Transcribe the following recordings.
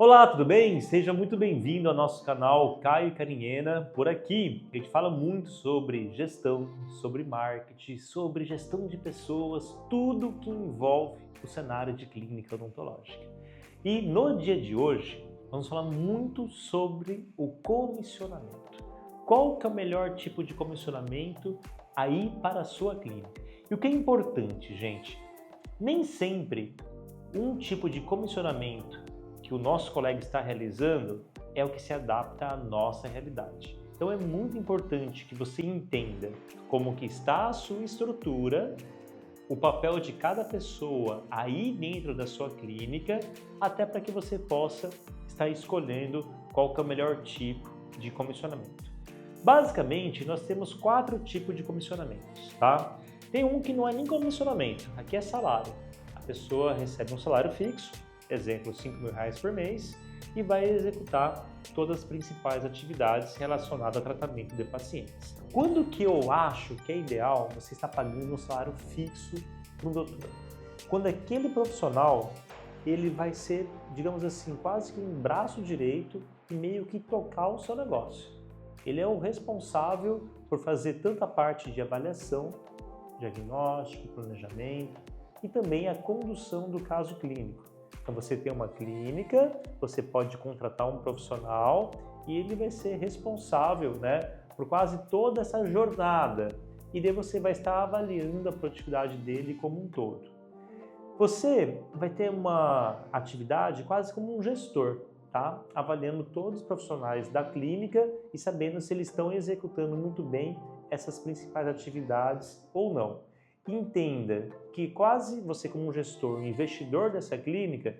Olá, tudo bem? Seja muito bem-vindo ao nosso canal Caio Carinhena. Por aqui a gente fala muito sobre gestão, sobre marketing, sobre gestão de pessoas, tudo que envolve o cenário de clínica odontológica. E no dia de hoje vamos falar muito sobre o comissionamento. Qual que é o melhor tipo de comissionamento aí para a sua clínica? E o que é importante, gente, nem sempre um tipo de comissionamento que o nosso colega está realizando é o que se adapta à nossa realidade. Então é muito importante que você entenda como que está a sua estrutura, o papel de cada pessoa aí dentro da sua clínica, até para que você possa estar escolhendo qual que é o melhor tipo de comissionamento. Basicamente, nós temos 4 tipos de comissionamentos, tá? Tem um que não é nem comissionamento, aqui é salário. A pessoa recebe um salário fixo, exemplo, R$5.000 por mês, e vai executar todas as principais atividades relacionadas ao tratamento de pacientes. Quando que eu acho que é ideal você estar pagando um salário fixo para um doutor? Quando aquele profissional, ele vai ser, digamos assim, quase que um braço direito e meio que tocar o seu negócio. Ele é o responsável por fazer tanta parte de avaliação, diagnóstico, planejamento e também a condução do caso clínico. Então você tem uma clínica, você pode contratar um profissional e ele vai ser responsável, por quase toda essa jornada. E daí você vai estar avaliando a produtividade dele como um todo. Você vai ter uma atividade quase como um gestor, tá? Avaliando todos os profissionais da clínica e sabendo se eles estão executando muito bem essas principais atividades ou não. Entenda que quase você como um gestor, um investidor dessa clínica,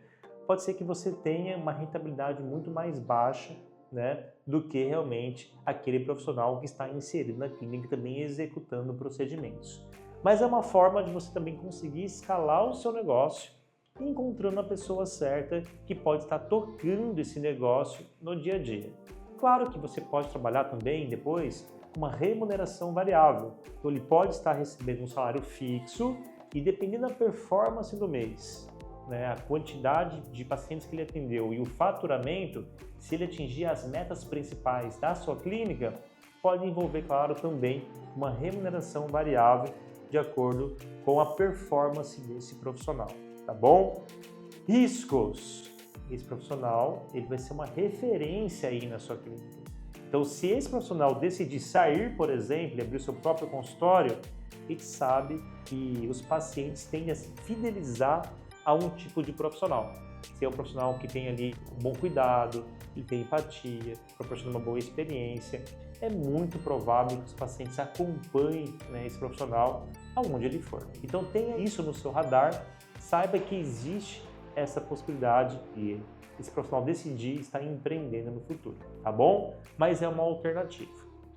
pode ser que você tenha uma rentabilidade muito mais baixa, do que realmente aquele profissional que está inserido na clínica também executando procedimentos. Mas é uma forma de você também conseguir escalar o seu negócio, encontrando a pessoa certa que pode estar tocando esse negócio no dia a dia. Claro que você pode trabalhar também depois uma remuneração variável. Então ele pode estar recebendo um salário fixo e dependendo da performance do mês, a quantidade de pacientes que ele atendeu e o faturamento, se ele atingir as metas principais da sua clínica, pode envolver, claro, também uma remuneração variável de acordo com a performance desse profissional, tá bom? Riscos. Esse profissional, ele vai ser uma referência aí na sua clínica. Então, se esse profissional decidir sair, por exemplo, e abrir o seu próprio consultório, a gente sabe que os pacientes tendem a se fidelizar a um tipo de profissional. Se é um profissional que tem ali um bom cuidado, que tem empatia, proporciona uma boa experiência, é muito provável que os pacientes acompanhem esse profissional aonde ele for. Então, tenha isso no seu radar, saiba que existe essa possibilidade de esse profissional decidir estar empreendendo no futuro, tá bom? Mas é uma alternativa.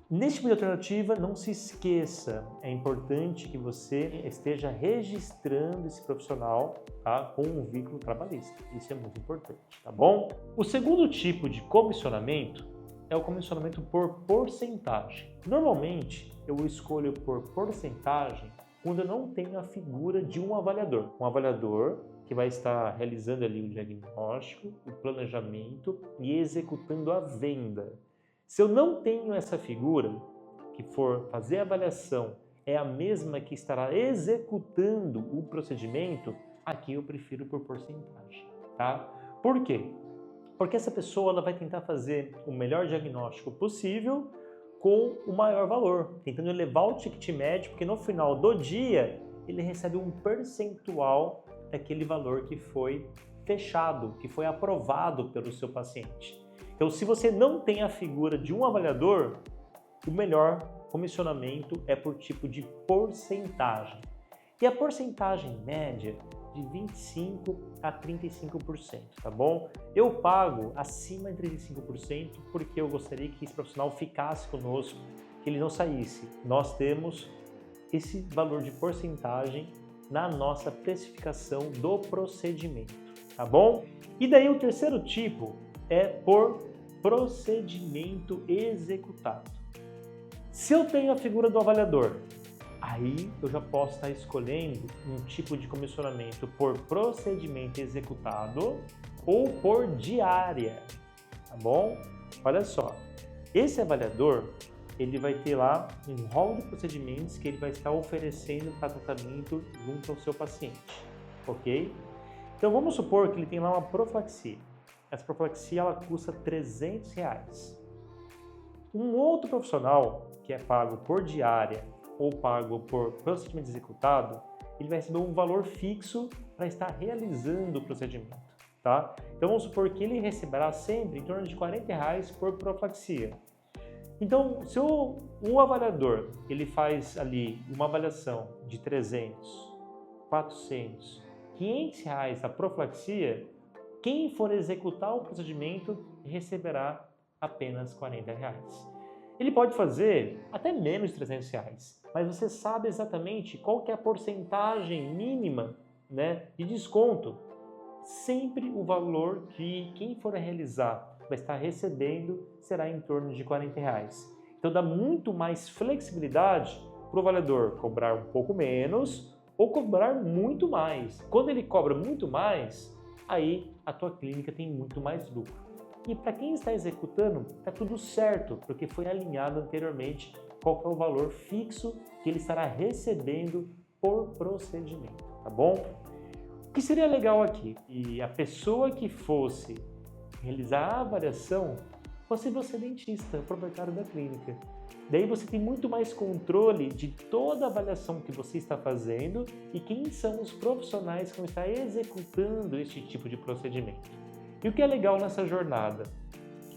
Neste tipo de alternativa, não se esqueça, é importante que você esteja registrando esse profissional, tá, com um vínculo trabalhista. Isso é muito importante, tá bom? O segundo tipo de comissionamento é o comissionamento por porcentagem. Normalmente, eu escolho por porcentagem quando eu não tenho a figura de um avaliador. Um avaliador que vai estar realizando ali o diagnóstico, o planejamento e executando a venda. Se eu não tenho essa figura, que for fazer a avaliação, é a mesma que estará executando o procedimento, aqui eu prefiro por porcentagem, tá? Por quê? Porque essa pessoa ela vai tentar fazer o melhor diagnóstico possível com o maior valor, tentando elevar o ticket médio, porque no final do dia ele recebe um percentual daquele valor que foi fechado, que foi aprovado pelo seu paciente. Então, se você não tem a figura de um avaliador, o melhor comissionamento é por tipo de porcentagem. E a porcentagem média de 25% a 35%, tá bom? Eu pago acima de 35% porque eu gostaria que esse profissional ficasse conosco, que ele não saísse. Nós temos esse valor de porcentagem na nossa precificação do procedimento, tá bom? E daí o terceiro tipo é por procedimento executado. Se eu tenho a figura do avaliador, aí eu já posso estar escolhendo um tipo de comissionamento por procedimento executado ou por diária, tá bom? Olha só, esse avaliador, ele vai ter lá um rol de procedimentos que ele vai estar oferecendo para tratamento junto ao seu paciente, ok? Então vamos supor que ele tem lá uma profilaxia. Essa profilaxia ela custa R$300. Um outro profissional que é pago por diária ou pago por procedimento executado, ele vai receber um valor fixo para estar realizando o procedimento, tá? Então vamos supor que ele receberá sempre em torno de R$40 por profilaxia. Então, se o avaliador ele faz ali uma avaliação de 300, 400, R$500 da profilaxia, quem for executar o procedimento receberá apenas R$40. Ele pode fazer até menos de R$300, mas você sabe exatamente qual que é a porcentagem mínima, né, de desconto. Sempre o valor que quem for realizar vai estar recebendo será em torno de R$40. Então dá muito mais flexibilidade para o avaliador cobrar um pouco menos ou cobrar muito mais. Quando ele cobra muito mais, aí a tua clínica tem muito mais lucro. E para quem está executando, está tudo certo, porque foi alinhado anteriormente qual que é o valor fixo que ele estará recebendo por procedimento, tá bom? O que seria legal aqui? E a pessoa que fosse realizar a avaliação fosse você, dentista, o proprietário da clínica. Daí você tem muito mais controle de toda a avaliação que você está fazendo e quem são os profissionais que vão estar executando este tipo de procedimento. E o que é legal nessa jornada?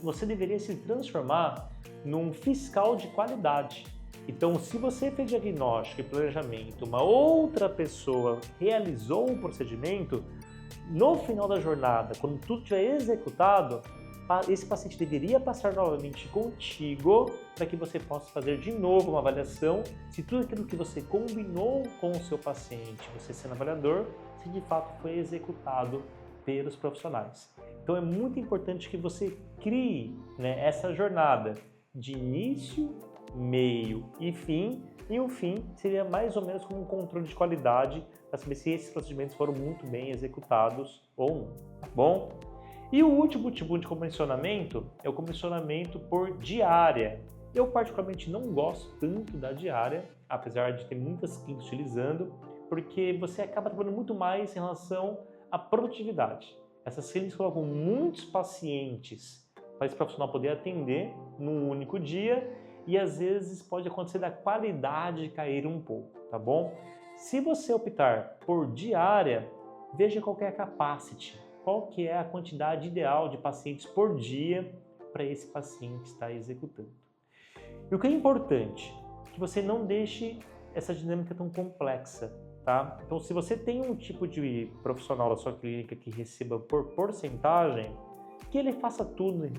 Você deveria se transformar num fiscal de qualidade. Então, se você fez diagnóstico e planejamento, uma outra pessoa realizou o procedimento, no final da jornada, quando tudo estiver executado, esse paciente deveria passar novamente contigo para que você possa fazer de novo uma avaliação se tudo aquilo que você combinou com o seu paciente, você sendo avaliador, se de fato foi executado pelos profissionais. Então é muito importante que você crie, né, essa jornada de início, meio e fim, e o fim seria mais ou menos como um controle de qualidade para saber se esses procedimentos foram muito bem executados ou não, tá bom? E o último tipo de comissionamento é o comissionamento por diária. Eu particularmente não gosto tanto da diária, apesar de ter muitas clínicas utilizando, porque você acaba trabalhando muito mais em relação à produtividade. Essas clínicas colocam muitos pacientes para esse profissional poder atender num único dia e às vezes pode acontecer da qualidade cair um pouco, tá bom? Se você optar por diária, veja qual que é a capacity, qual que é a quantidade ideal de pacientes por dia para esse paciente estar executando. E o que é importante, que você não deixe essa dinâmica tão complexa, tá? Então, se você tem um tipo de profissional da sua clínica que receba por porcentagem, que ele faça tudo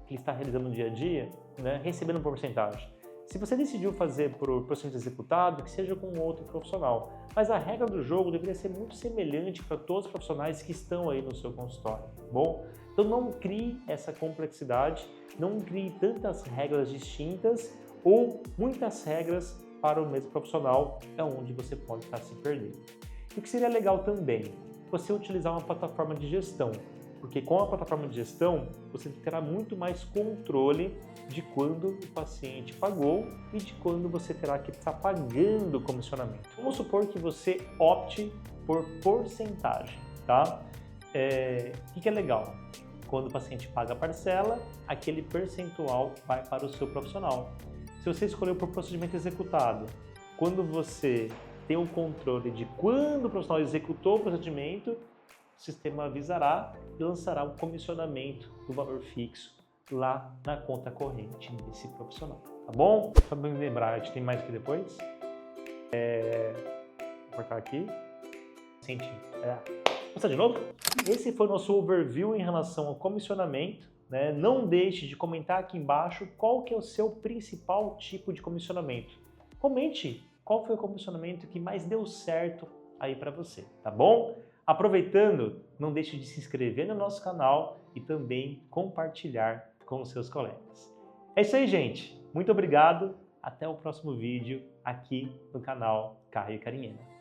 que ele está realizando no dia a dia, né, recebendo por porcentagem. Se você decidiu fazer por procedimento executado, que seja com outro profissional. Mas a regra do jogo deveria ser muito semelhante para todos os profissionais que estão aí no seu consultório, tá bom? Então não crie essa complexidade, não crie tantas regras distintas ou muitas regras para o mesmo profissional, é onde você pode estar se perdendo. E o que seria legal também, você utilizar uma plataforma de gestão, porque com a plataforma de gestão, você terá muito mais controle de quando o paciente pagou e de quando você terá que estar pagando o comissionamento. Vamos supor que você opte por porcentagem, tá? O que é legal? Quando o paciente paga a parcela, aquele percentual vai para o seu profissional. Se você escolheu por procedimento executado, quando você tem o controle de quando o profissional executou o procedimento, o sistema avisará e lançará um comissionamento do valor fixo lá na conta corrente desse profissional, tá bom? Só para me lembrar, a gente tem mais aqui depois. Vou cortar aqui. Vou passar de novo? Esse foi o nosso overview em relação ao comissionamento, né? Não deixe de comentar aqui embaixo qual que é o seu principal tipo de comissionamento. Comente qual foi o comissionamento que mais deu certo aí para você, tá bom? Aproveitando, não deixe de se inscrever no nosso canal e também compartilhar com os seus colegas. É isso aí, gente. Muito obrigado. Até o próximo vídeo aqui no canal Caio Carinhena.